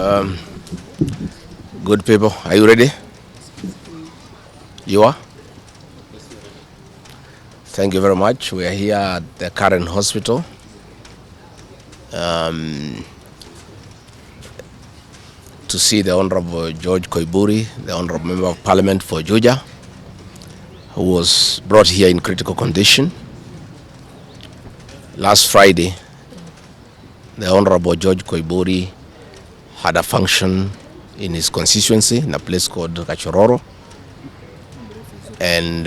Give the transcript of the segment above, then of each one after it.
Um, Good people, are you ready? You are? Thank you very much. We are here at the current hospital to see the Honorable George Koiburi, the Honorable Member of Parliament for Juja, who was brought here in critical condition. Last Friday, the Honorable George Koiburi had a function in his constituency in a place called Gachagua, and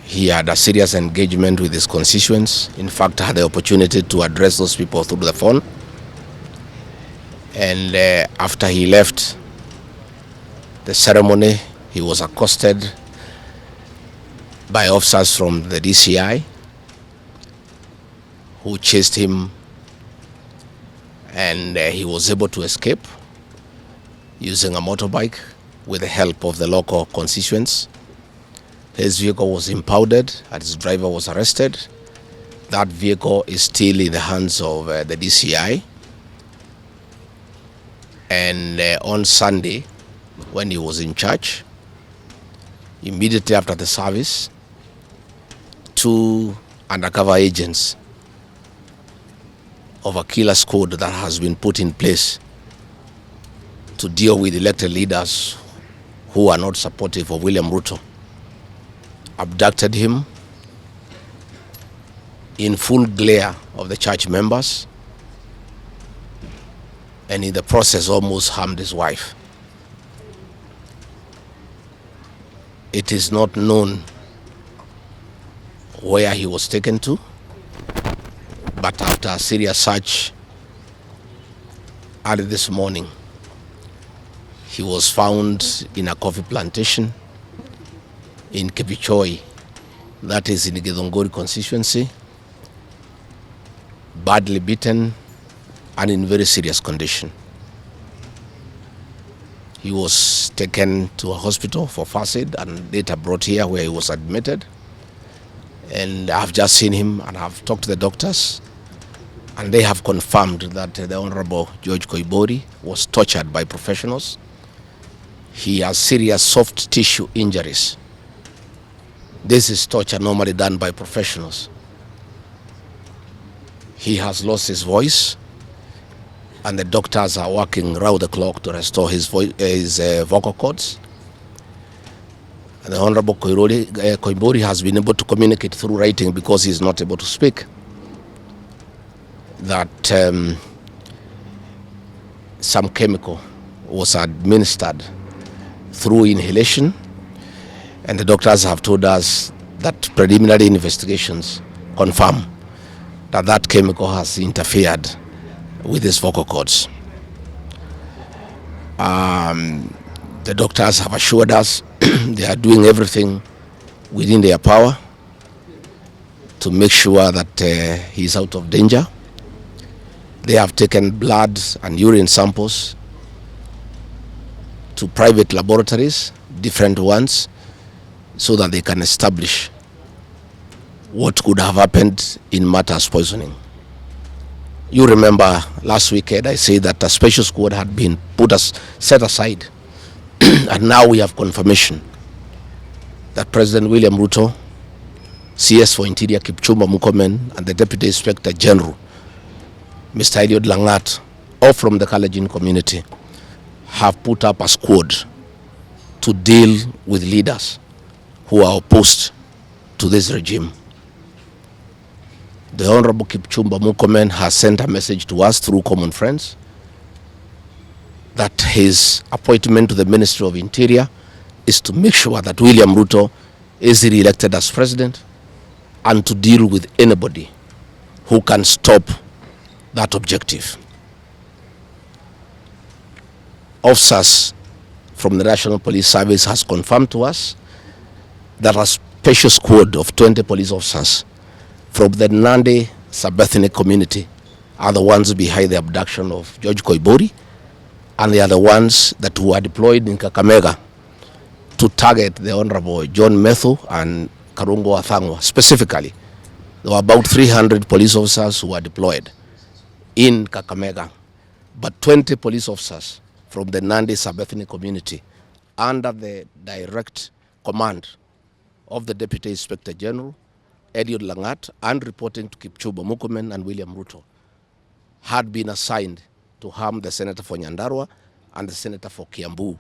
he had a serious engagement with his constituents. In fact, I had the opportunity to address those people through the phone. And after he left the ceremony, he was accosted by officers from the DCI who chased him, and he was able to escape using a motorbike with the help of the local constituents. His vehicle was impounded and his driver was arrested. That vehicle is still in the hands of the DCI. And on Sunday, when he was in church, immediately after the service, 2 undercover agents of a killer squad that has been put in place to deal with elected leaders who are not supportive of William Ruto abducted him in full glare of the church members, and in the process almost harmed his wife. It is not known where he was taken to, but after a serious search early this morning, he was found in a coffee plantation in Kepichoi, that is in the Githunguri constituency, badly beaten and in very serious condition. He was taken to a hospital for first aid and later brought here where he was admitted. And I've just seen him and I've talked to the doctors, and they have confirmed that the Honorable George Koiburi was tortured by professionals. He has serious soft tissue injuries. This is torture normally done by professionals. He has lost his voice, and the doctors are working round the clock to restore his vocal cords. And the Honorable Koiburi has been able to communicate through writing because he is not able to speak, that some chemical was administered through inhalation, and the doctors have told us that preliminary investigations confirm that that chemical has interfered with his vocal cords. The doctors have assured us they are doing everything within their power to make sure that he is out of danger. They have taken blood and urine samples to private laboratories, different ones, so that they can establish what could have happened in matters poisoning. You remember last weekend I said that a special squad had been set aside, and now we have confirmation that President William Ruto, CS for Interior Kipchumba Murkomen, and the Deputy Inspector General, Mr. Eliud Langat, all from the Kalenjin community, have put up a squad to deal with leaders who are opposed to this regime. The Honorable Kipchumba Murkomen has sent a message to us through common friends that his appointment to the Ministry of Interior is to make sure that William Ruto is re-elected as president and to deal with anybody who can stop that objective. Officers from the National Police Service has confirmed to us that a special squad of 20 police officers from the Nandi sub-ethnic community are the ones behind the abduction of George Koiburi, and they are the ones that were deployed in Kakamega to target the Honorable John Methu and Karungo Athangwa. Specifically, there were about 300 police officers who were deployed in Kakamega but 20 police officers from the Nandi sub-ethnic community under the direct command of the Deputy Inspector General, Eliud Langat, and reporting to Kipchumba Murkomen and William Ruto, had been assigned to harm the Senator for Nyandarua and the Senator for Kiambu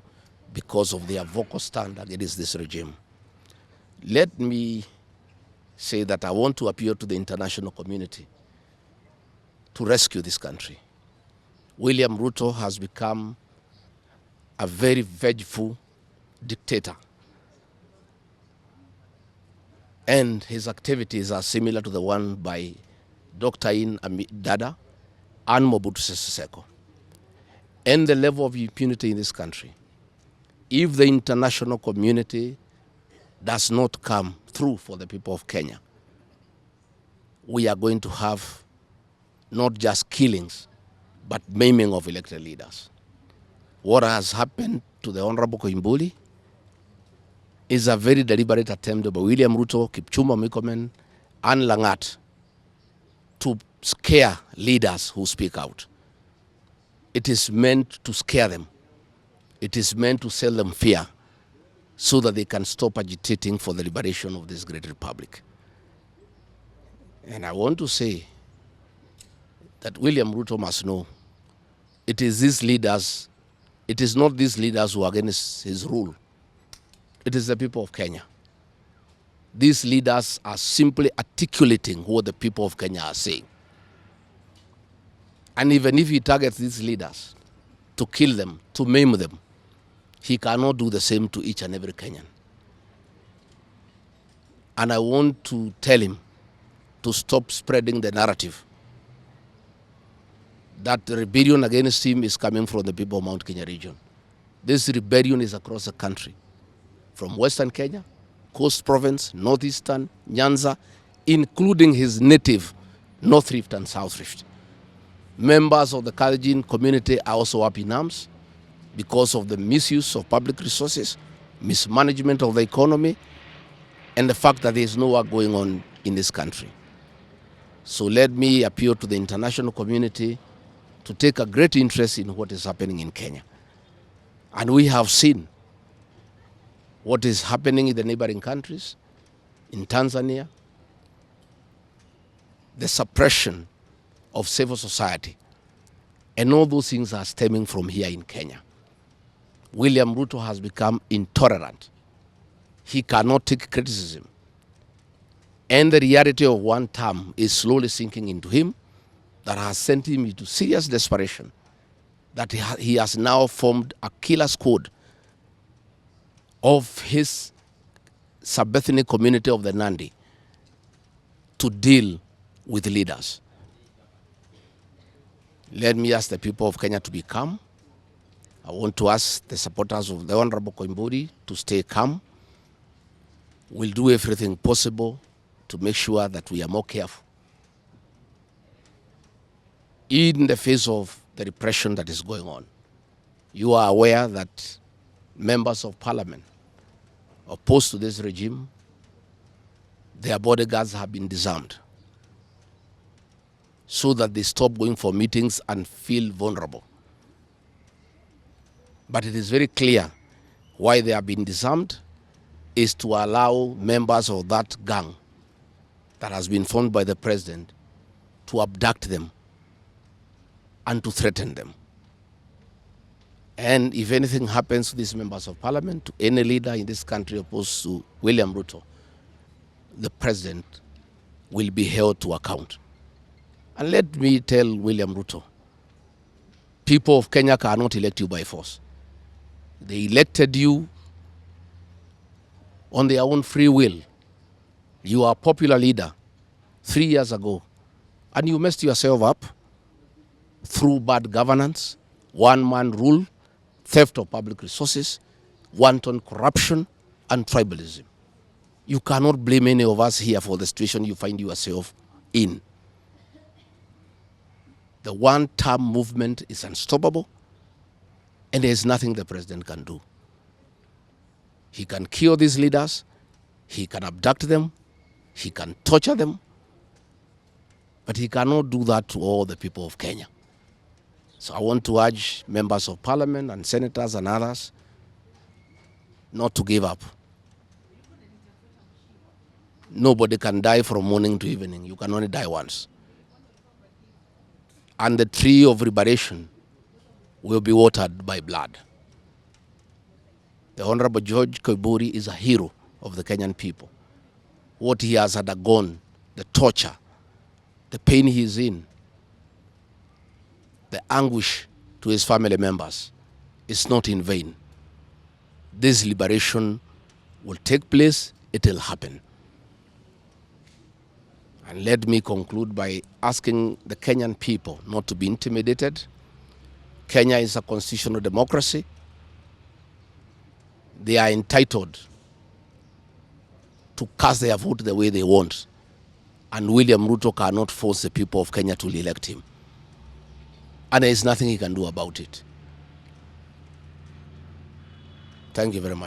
because of their vocal stand against this regime. Let me say that I want to appeal to the international community to rescue this country. William Ruto has become a very vengeful dictator, and his activities are similar to the one by Dr. In Dada and Mobutu Sese Seko. And the level of impunity in this country, if the international community does not come through for the people of Kenya, we are going to have not just killings, but maiming of elected leaders. What has happened to the Honorable Koimbuli is a very deliberate attempt by William Ruto, Kipchumba Murkomen, and Langat to scare leaders who speak out. It is meant to scare them. It is meant to sell them fear so that they can stop agitating for the liberation of this great republic. And I want to say that William Ruto must know it is these leaders, it is not these leaders who are against his rule. It is the people of Kenya. These leaders are simply articulating what the people of Kenya are saying. And even if he targets these leaders to kill them, to maim them, he cannot do the same to each and every Kenyan. And I want to tell him to stop spreading the narrative that the rebellion against him is coming from the people of Mount Kenya region. This rebellion is across the country, from Western Kenya, Coast Province, Northeastern, Nyanza, including his native North Rift and South Rift. Members of the Kalenjin community are also up in arms because of the misuse of public resources, mismanagement of the economy, and the fact that there is no work going on in this country. So let me appeal to the international community to take a great interest in what is happening in Kenya. And we have seen what is happening in the neighboring countries, in Tanzania, the suppression of civil society. And all those things are stemming from here in Kenya. William Ruto has become intolerant. He cannot take criticism. And the reality of one term is slowly sinking into him, that has sent him into serious desperation, that he has now formed a killer squad of his sub-ethnic community of the Nandi to deal with leaders. Let me ask the people of Kenya to be calm. I want to ask the supporters of the Honorable Koimburi to stay calm. We'll do everything possible to make sure that we are more careful in the face of the repression that is going on. You are aware that members of parliament opposed to this regime, their bodyguards have been disarmed so that they stop going for meetings and feel vulnerable. But it is very clear why they have been disarmed is to allow members of that gang that has been formed by the president to abduct them and to threaten them. And if anything happens to these members of parliament, to any leader in this country opposed to William Ruto, the president will be held to account. And let me tell William Ruto, people of Kenya cannot elect you by force. They elected you on their own free will. You are a popular leader 3 years ago, and you messed yourself up through bad governance, one-man rule, theft of public resources, wanton corruption, and tribalism. You cannot blame any of us here for the situation you find yourself in. The one-term movement is unstoppable, and there is nothing the president can do. He can kill these leaders, he can abduct them, he can torture them, but he cannot do that to all the people of Kenya. So I want to urge members of parliament and senators and others not to give up. Nobody can die from morning to evening. You can only die once. And the tree of liberation will be watered by blood. The Honorable George Koiburi is a hero of the Kenyan people. What he has undergone, the torture, the pain he is in, the anguish to his family members is not in vain. This liberation will take place, it will happen. And let me conclude by asking the Kenyan people not to be intimidated. Kenya is a constitutional democracy. They are entitled to cast their vote the way they want. And William Ruto cannot force the people of Kenya to elect him. And there is nothing he can do about it. Thank you very much.